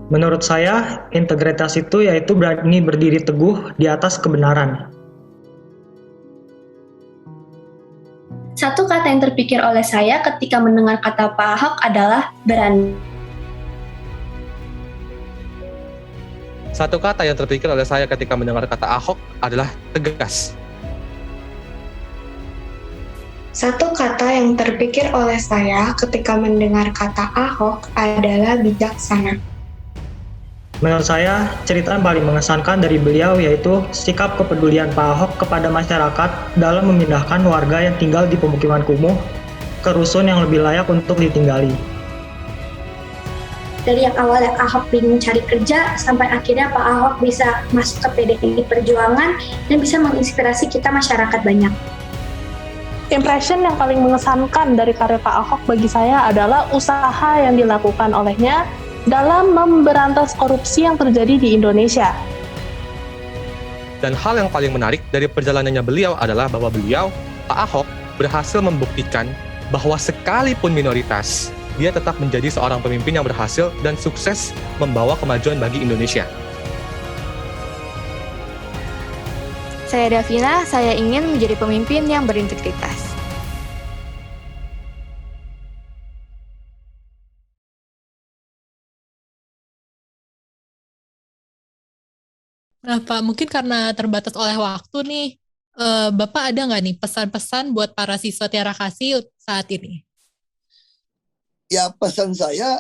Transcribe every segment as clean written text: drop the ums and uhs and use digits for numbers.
Menurut saya, integritas itu yaitu berani berdiri teguh di atas kebenaran. Satu kata yang terpikir oleh saya ketika mendengar kata Pak Ahok adalah berani. Satu kata yang terpikir oleh saya ketika mendengar kata Ahok adalah tegas. Satu kata yang terpikir oleh saya ketika mendengar kata Ahok adalah bijaksana. Menurut saya, cerita yang paling mengesankan dari beliau yaitu sikap kepedulian Pak Ahok kepada masyarakat dalam memindahkan warga yang tinggal di pemukiman kumuh ke rusun yang lebih layak untuk ditinggali. Dari yang awalnya Ahok bingung cari kerja, sampai akhirnya Pak Ahok bisa masuk ke PDI Perjuangan dan bisa menginspirasi kita masyarakat banyak. Impression yang paling mengesankan dari karya Pak Ahok bagi saya adalah usaha yang dilakukan olehnya dalam memberantas korupsi yang terjadi di Indonesia. Dan hal yang paling menarik dari perjalanannya beliau adalah bahwa beliau, Pak Ahok, berhasil membuktikan bahwa sekalipun minoritas, dia tetap menjadi seorang pemimpin yang berhasil dan sukses membawa kemajuan bagi Indonesia. Saya Davina, saya ingin menjadi pemimpin yang berintegritas. Nah, Pak, mungkin karena terbatas oleh waktu nih, Bapak ada nggak nih pesan-pesan buat para siswa Tiara Kasih saat ini? Ya, pesan saya,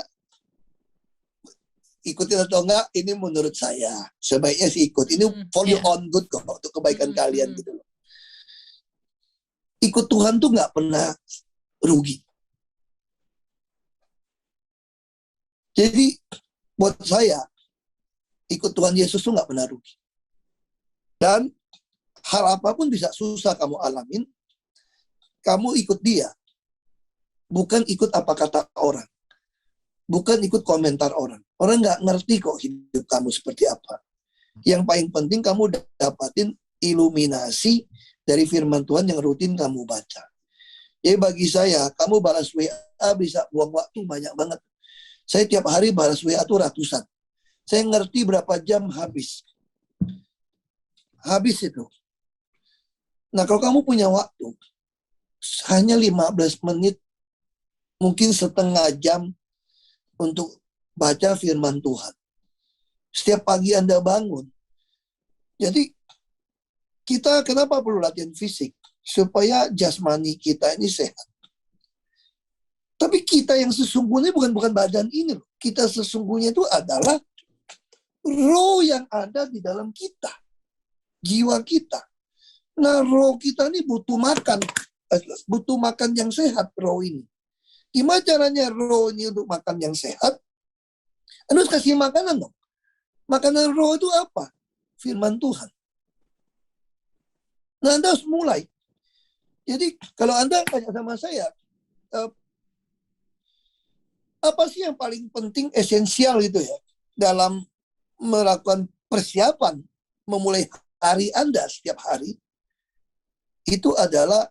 ikutin atau enggak, ini menurut saya. Sebaiknya sih ikut. Ini for your own good kok, untuk kebaikan kalian gitu loh. Ikut Tuhan tuh nggak pernah rugi. Jadi, buat saya, ikut Tuhan Yesus tuh nggak pernah rugi. Dan hal apapun bisa susah kamu alamin, kamu ikut dia. Bukan ikut apa kata orang. Bukan ikut komentar orang. Orang nggak ngerti kok hidup kamu seperti apa. Yang paling penting kamu dapatin iluminasi dari firman Tuhan yang rutin kamu baca. Jadi bagi saya, kamu balas WA bisa buang waktu banyak banget. Saya tiap hari balas WA tuh ratusan. Saya ngerti berapa jam habis. Habis itu. Nah, kalau kamu punya waktu, hanya 15 menit, mungkin setengah jam untuk baca firman Tuhan. Setiap pagi Anda bangun. Jadi, kita kenapa perlu latihan fisik? Supaya jasmani kita ini sehat. Tapi kita yang sesungguhnya bukan badan ini. Kita sesungguhnya itu adalah roh yang ada di dalam kita. Jiwa kita. Nah, roh kita ini butuh makan. Butuh makan yang sehat, roh ini. Gimana caranya roh ini untuk makan yang sehat? Anda harus kasih makanan dong. Makanan roh itu apa? Firman Tuhan. Nah, Anda harus mulai. Jadi, kalau Anda tanya sama saya, apa sih yang paling penting, esensial gitu ya, dalam melakukan persiapan memulai hari Anda setiap hari, itu adalah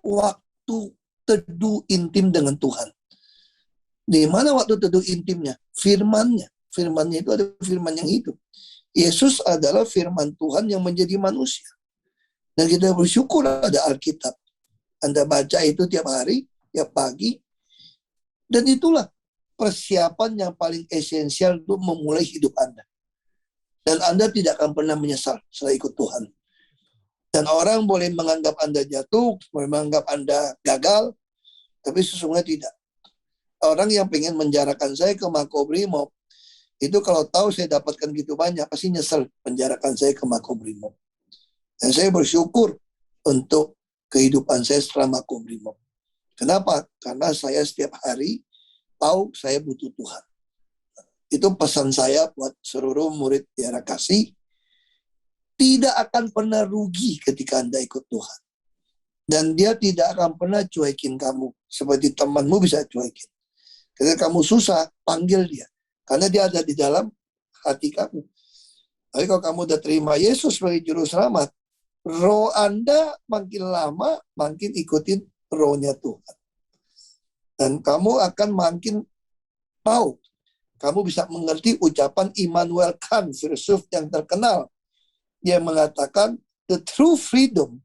waktu teduh intim dengan Tuhan. Di mana waktu teduh intimnya? Firman-Nya. Firman-Nya itu ada firman yang hidup. Yesus adalah firman Tuhan yang menjadi manusia. Dan kita bersyukur ada Alkitab. Anda baca itu tiap hari, tiap pagi. Dan itulah persiapan yang paling esensial untuk memulai hidup Anda. Dan Anda tidak akan pernah menyesal setelah ikut Tuhan. Dan orang boleh menganggap Anda jatuh, boleh menganggap Anda gagal, tapi sesungguhnya tidak. Orang yang pengen menjarakan saya ke Makobrimob, itu kalau tahu saya dapatkan gitu banyak, pasti nyesel menjarakan saya ke Makobrimob. Dan saya bersyukur untuk kehidupan saya setelah Makobrimob. Kenapa? Karena saya setiap hari tahu saya butuh Tuhan. Itu pesan saya buat seluruh murid Tiara Kasih. Tidak akan pernah rugi ketika Anda ikut Tuhan. Dan dia tidak akan pernah cuekin kamu. Seperti temanmu bisa cuekin. Ketika kamu susah, panggil dia. Karena dia ada di dalam hati kamu. Tapi kalau kamu udah terima Yesus sebagai juru selamat, roh Anda makin lama, makin ikutin rohnya Tuhan. Dan kamu akan makin tahu kamu bisa mengerti ucapan Immanuel Kant, filsuf yang terkenal. Dia mengatakan, the true freedom,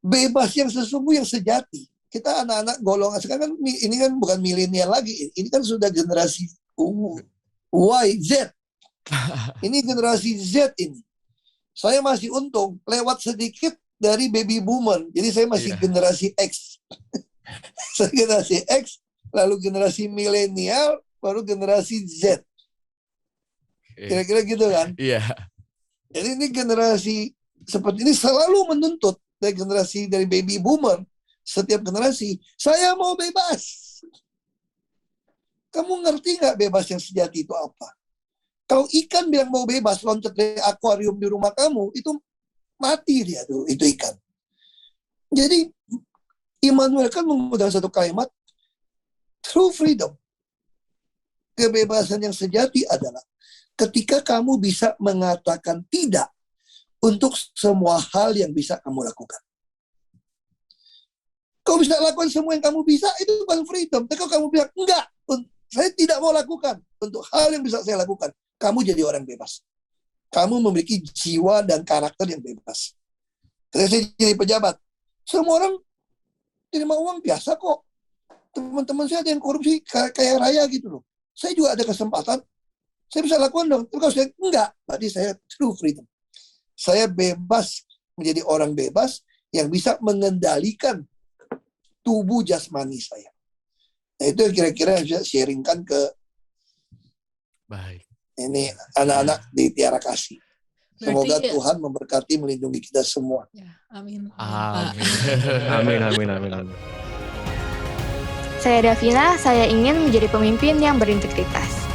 bebas yang sesungguh, yang sejati. Kita anak-anak golongan sekarang kan, ini kan bukan milenial lagi, ini kan sudah generasi Y, Z. Ini generasi Z ini. Saya masih untung, lewat sedikit dari baby boomer. Jadi saya masih generasi X. Saya generasi X, lalu generasi milenial, baru generasi Z. Kira-kira gitu kan? Iya. Jadi ini generasi seperti ini selalu menuntut dari baby boomer, setiap generasi, saya mau bebas. Kamu ngerti nggak bebas yang sejati itu apa? Kalau ikan bilang mau bebas, loncat dari akuarium di rumah kamu, itu mati dia tuh, itu ikan. Jadi Immanuel kan menggunakan satu kalimat, true freedom. Kebebasan yang sejati adalah ketika kamu bisa mengatakan tidak untuk semua hal yang bisa kamu lakukan. Kau bisa lakukan semua yang kamu bisa, itu bukan freedom. Tapi kalau kamu bilang, enggak, saya tidak mau lakukan untuk hal yang bisa saya lakukan, kamu jadi orang bebas. Kamu memiliki jiwa dan karakter yang bebas. Ketika saya jadi pejabat, semua orang terima uang biasa kok. Teman-teman saya ada yang korupsi kayak raya gitu loh. Saya juga ada kesempatan, saya bisa lakukan dong. Tapi kalau saya enggak, berarti saya true freedom. Saya bebas, menjadi orang bebas yang bisa mengendalikan tubuh jasmani saya. Nah, itu kira-kira yang bisa sharingkan ke ini anak-anak di Tiara Kasih. Semoga Berarti- Tuhan memberkati, melindungi kita semua. Ya, amin. Amin, amin, amin, amin. Saya Davina, saya ingin menjadi pemimpin yang berintegritas.